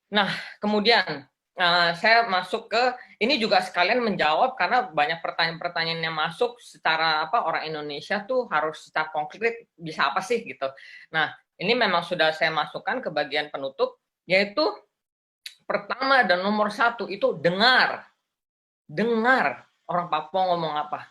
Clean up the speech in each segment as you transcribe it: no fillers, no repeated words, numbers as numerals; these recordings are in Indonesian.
Nah, kemudian saya masuk ke ini juga sekalian menjawab karena banyak pertanyaan-pertanyaan yang masuk secara apa orang Indonesia tuh harus secara konkret bisa apa sih gitu. Nah, ini memang sudah saya masukkan ke bagian penutup, yaitu pertama dan nomor satu itu dengar, dengar orang Papua ngomong apa.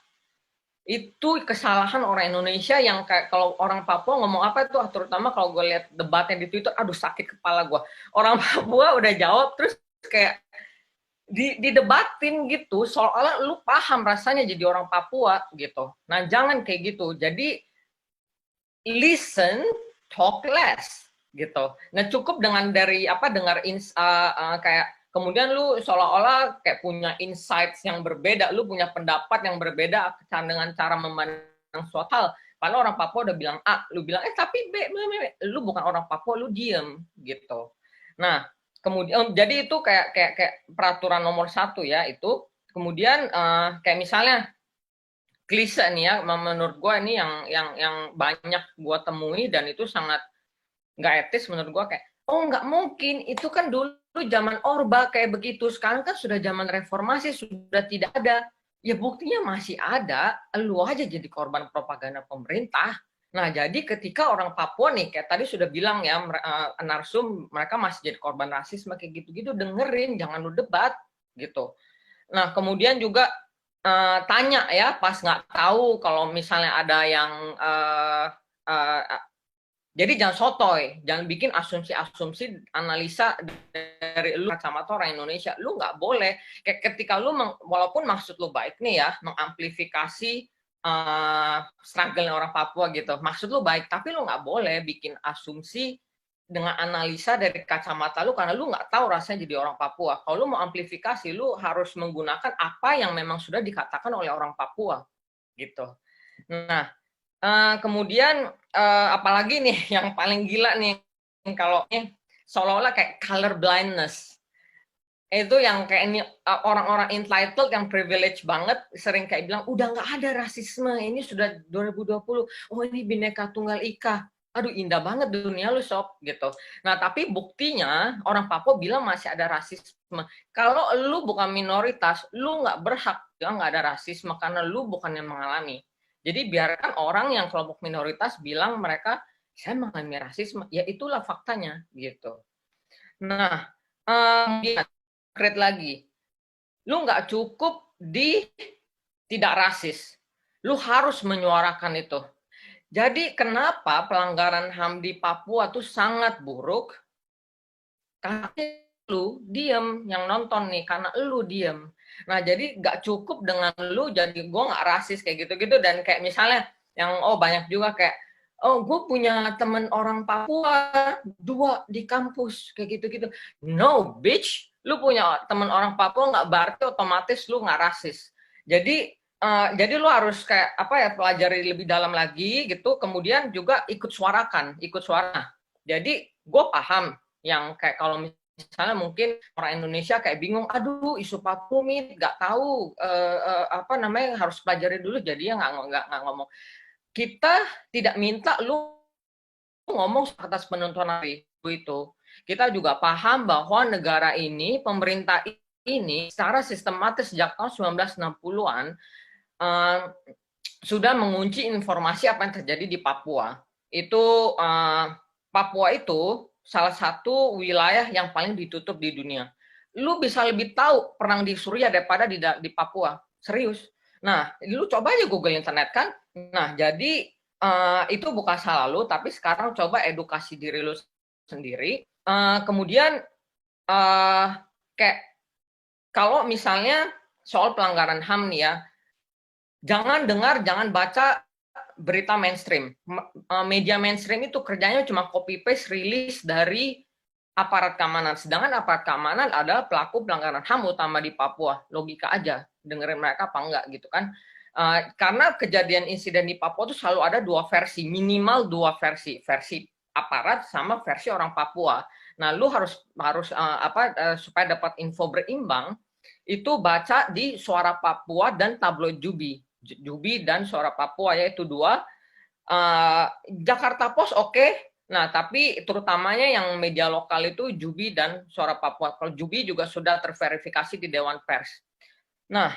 Itu kesalahan orang Indonesia yang kayak kalau orang Papua ngomong apa itu terutama kalau gue lihat debatnya di Twitter, aduh sakit kepala gue. Orang Papua udah jawab terus kayak didebatin gitu, soalnya lu paham rasanya jadi orang Papua gitu. Nah jangan kayak gitu. Jadi listen, talk less gitu. Nah cukup dengan dari apa dengar kayak kemudian lu seolah-olah kayak punya insights yang berbeda, lu punya pendapat yang berbeda dengan cara memandang suatu hal. Padahal orang Papua udah bilang A, lu bilang tapi B, lu bukan orang Papua, lu diem gitu. Nah kemudian jadi itu kayak peraturan nomor satu ya itu. Kemudian kayak misalnya klise nih ya, menurut gue ini yang banyak gue temui dan itu sangat nggak etis menurut gue kayak oh nggak mungkin itu kan dulu zaman Orba kayak begitu sekarang kan sudah zaman reformasi sudah tidak ada ya buktinya masih ada lu aja jadi korban propaganda pemerintah. Nah jadi ketika orang Papua nih kayak tadi sudah bilang ya narsum mereka masih jadi korban rasisme kayak gitu-gitu dengerin jangan lu debat gitu. Nah, kemudian juga tanya ya pas nggak tahu kalau misalnya ada yang uh, jadi jangan sotoy, jangan bikin asumsi-asumsi analisa dari lu kacamata orang Indonesia. Lu nggak boleh kayak ketika lu walaupun maksud lu baik nih ya, mengamplifikasi struggle orang Papua gitu. Maksud lu baik, tapi lu nggak boleh bikin asumsi dengan analisa dari kacamata lu karena lu nggak tahu rasanya jadi orang Papua. Kalau lu mau amplifikasi, lu harus menggunakan apa yang memang sudah dikatakan oleh orang Papua gitu. Nah, kemudian apalagi nih yang paling gila nih kalau ini seolah-olah kayak color blindness itu yang kayak ini orang-orang entitled yang privilege banget sering kayak bilang udah nggak ada rasisme ini sudah 2020 oh ini bineka tunggal ika aduh indah banget dunia lu sob gitu nah tapi buktinya orang Papua bilang masih ada rasisme kalau lu bukan minoritas lu nggak berhak bilang nggak ada rasisme karena lu bukan yang mengalami jadi biarkan orang yang kelompok minoritas bilang mereka saya mengalami rasisme ya itulah faktanya gitu nah konkret lagi. Lu nggak cukup di tidak rasis. Lu harus menyuarakan itu. Jadi kenapa pelanggaran HAM di Papua tuh sangat buruk? Karena lu diem yang nonton nih, karena lu diem. Nah jadi nggak cukup dengan lu jadi gue nggak rasis kayak gitu-gitu dan kayak misalnya yang oh banyak juga kayak oh gue punya temen orang Papua 2 di kampus kayak gitu-gitu. No bitch, lu punya temen orang Papua nggak berarti otomatis lu nggak rasis. Jadi lu harus kayak apa ya pelajari lebih dalam lagi gitu. Kemudian juga ikut suarakan, ikut suara. Jadi gue paham yang kayak kalau misalnya mungkin orang Indonesia kayak bingung, aduh isu Papua nggak tahu apa namanya harus pelajari dulu, jadi ya nggak ngomong. Kita tidak minta lu ngomong atas penonton itu. Kita juga paham bahwa negara ini, pemerintah ini secara sistematis sejak tahun 1960-an sudah mengunci informasi apa yang terjadi di Papua. Itu Papua itu salah satu wilayah yang paling ditutup di dunia. Lu bisa lebih tahu perang di Suriah daripada di Papua. Serius. Nah, lu coba aja Google internet kan. Nah, jadi itu bukan salah lu, tapi sekarang coba edukasi diri lu sendiri. Kemudian kayak kalau misalnya soal pelanggaran HAM nih ya, jangan dengar, jangan baca berita mainstream. Media mainstream itu kerjanya cuma copy paste rilis dari aparat keamanan. Sedangkan aparat keamanan adalah pelaku pelanggaran HAM utama di Papua. Logika aja, dengerin mereka apa enggak gitu kan. Karena kejadian insiden di Papua itu selalu ada dua versi, minimal dua versi, versi aparat sama versi orang Papua. Nah, lu harus supaya dapat info berimbang itu baca di Suara Papua dan tabloid Jubi dan Suara Papua yaitu dua. Jakarta Post oke, Nah, tapi terutamanya yang media lokal itu Jubi dan Suara Papua. Kalau Jubi juga sudah terverifikasi di Dewan Pers. Nah,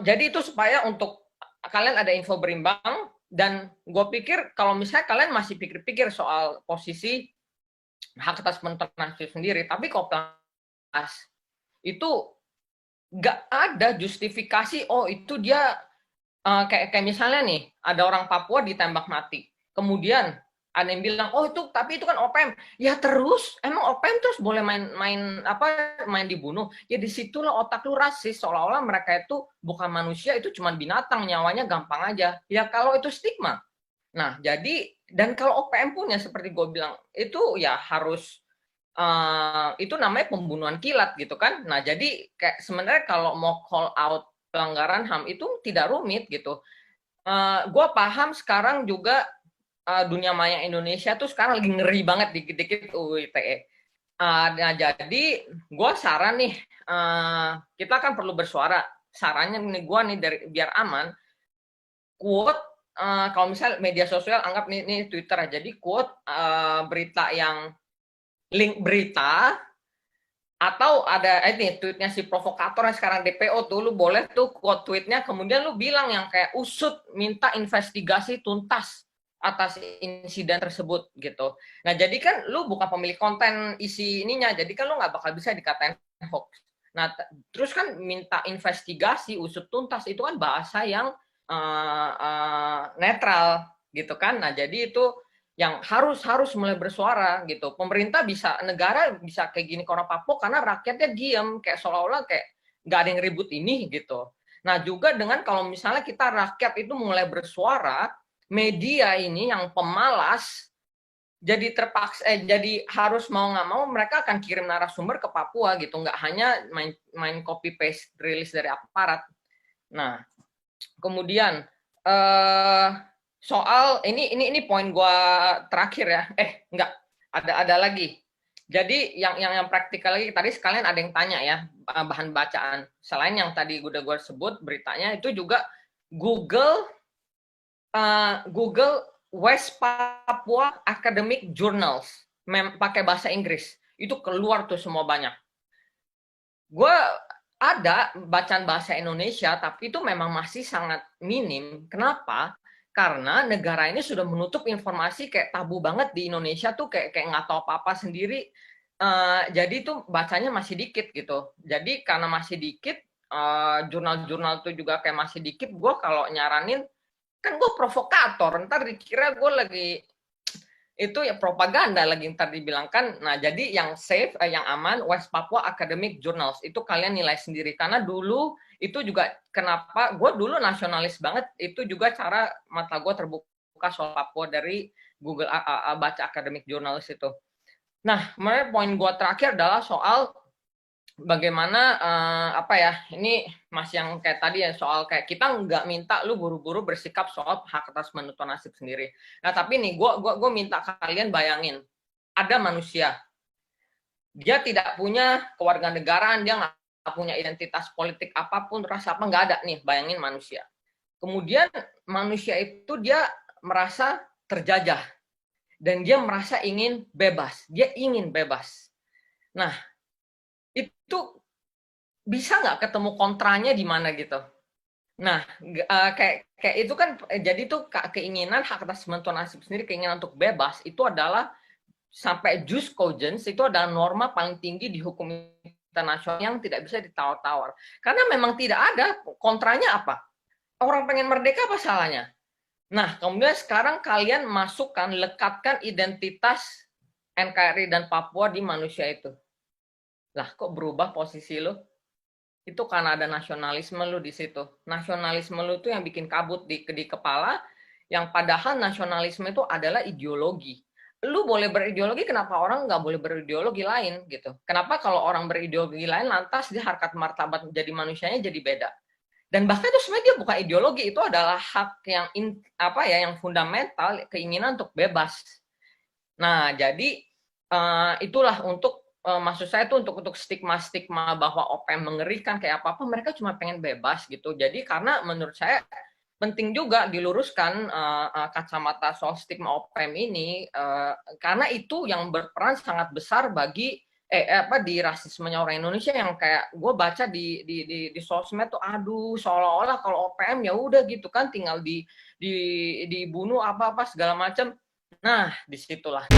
jadi itu supaya untuk kalian ada info berimbang, dan gue pikir kalau misalnya kalian masih pikir-pikir soal posisi hak atas penuturan sendiri, tapi kalau pas itu nggak ada justifikasi, oh itu dia kayak misalnya nih, ada orang Papua ditembak mati. Kemudian ada yang bilang, oh itu tapi itu kan OPM. Ya terus, emang OPM terus boleh main dibunuh? Ya disitulah otak lu rasis, seolah-olah mereka itu bukan manusia, itu cuma binatang, nyawanya gampang aja. Ya kalau itu stigma. Nah, jadi dan kalau OPM punya seperti gue bilang, itu ya harus itu namanya pembunuhan kilat gitu kan. Nah, jadi kayak sebenarnya kalau mau call out pelanggaran HAM itu tidak rumit gitu. Gue paham sekarang juga dunia maya Indonesia tuh sekarang lagi ngeri banget dikit-dikit UU ITE. Nah, jadi gue saran nih, kita kan perlu bersuara. Sarannya nih gue nih dari biar aman, quote kalau misal media sosial anggap nih Twitter aja, jadi quote berita yang link berita atau ada ini tweetnya si provokator yang sekarang DPO tuh, lu boleh tuh quote tweetnya, kemudian lu bilang yang kayak usut minta investigasi tuntas atas insiden tersebut gitu. Nah jadi kan lu bukan pemilik konten isi ininya, jadi kan lu nggak bakal bisa dikatain hoax. Nah terus kan minta investigasi usut tuntas itu kan bahasa yang netral gitu kan. Nah jadi itu yang harus mulai bersuara gitu. Pemerintah bisa, negara bisa kayak gini ke orang Papua karena rakyatnya diam, kayak seolah-olah kayak nggak ada yang ribut ini gitu. Nah juga dengan kalau misalnya kita rakyat itu mulai bersuara, media ini yang pemalas jadi terpaksa, jadi harus mau nggak mau mereka akan kirim narasumber ke Papua gitu, nggak hanya main copy paste rilis dari aparat. Nah kemudian soal ini poin gua terakhir ya. Enggak, ada lagi. Jadi yang praktikal lagi, tadi sekalian ada yang tanya ya, bahan bacaan. Selain yang tadi udah gua sebut beritanya, itu juga Google Google West Papua Academic Journals pakai bahasa Inggris. Itu keluar tuh semua banyak. Gue ada bacaan bahasa Indonesia, tapi itu memang masih sangat minim. Kenapa? Karena negara ini sudah menutup informasi, kayak tabu banget di Indonesia tuh, kayak nggak tahu apa-apa sendiri. Jadi itu bacanya masih dikit gitu. Jadi karena masih dikit, jurnal-jurnal tuh juga kayak masih dikit. Gue kalau nyaranin, kan gue provokator, ntar dikira gue lagi itu ya propaganda lagi ntar dibilangkan. Nah jadi yang safe, yang aman, West Papua Academic Journals, itu kalian nilai sendiri, karena dulu itu juga kenapa gue dulu nasionalis banget, itu juga cara mata gue terbuka soal Papua dari Google baca Academic Journals itu. Nah poin gue terakhir adalah soal bagaimana apa ya, ini masih yang kayak tadi ya, soal kayak kita nggak minta lu buru-buru bersikap soal hak atas menentukan nasib sendiri. Nah tapi nih gue minta kalian bayangin, ada manusia, dia tidak punya kewarganegaraan, dia nggak punya identitas politik apapun, rasa apa, nggak ada nih, bayangin manusia. Kemudian manusia itu dia merasa terjajah dan dia merasa ingin bebas, dia ingin bebas. Nah itu bisa nggak ketemu kontranya di mana gitu. Nah, kayak itu kan, jadi tuh keinginan hak atas menentukan nasib sendiri, keinginan untuk bebas itu adalah sampai jus cogens, itu adalah norma paling tinggi di hukum internasional yang tidak bisa ditawar-tawar. Karena memang tidak ada kontranya apa. Orang pengen merdeka apa salahnya? Nah, kemudian sekarang kalian masukkan, lekatkan identitas NKRI dan Papua di manusia itu. Lah, kok berubah posisi lo? Itu karena ada nasionalisme lu di situ. Nasionalisme lu itu yang bikin kabut di kepala, yang padahal nasionalisme itu adalah ideologi. Lu boleh berideologi, kenapa orang nggak boleh berideologi lain gitu? Kenapa kalau orang berideologi lain lantas dia harkat martabat jadi manusianya jadi beda? Dan bahkan itu sebenarnya dia bukan ideologi, itu adalah hak yang yang fundamental, keinginan untuk bebas. Nah, jadi itulah untuk maksud saya tuh untuk stigma-stigma bahwa OPM mengerikan kayak apa-apa, mereka cuma pengen bebas gitu. Jadi karena menurut saya penting juga diluruskan kacamata soal stigma OPM ini, karena itu yang berperan sangat besar bagi di rasismenya orang Indonesia, yang kayak gue baca di sosmed tuh, aduh, seolah-olah kalau OPM ya udah gitu kan, tinggal dibunuh apa segala macam. Nah, disitulah.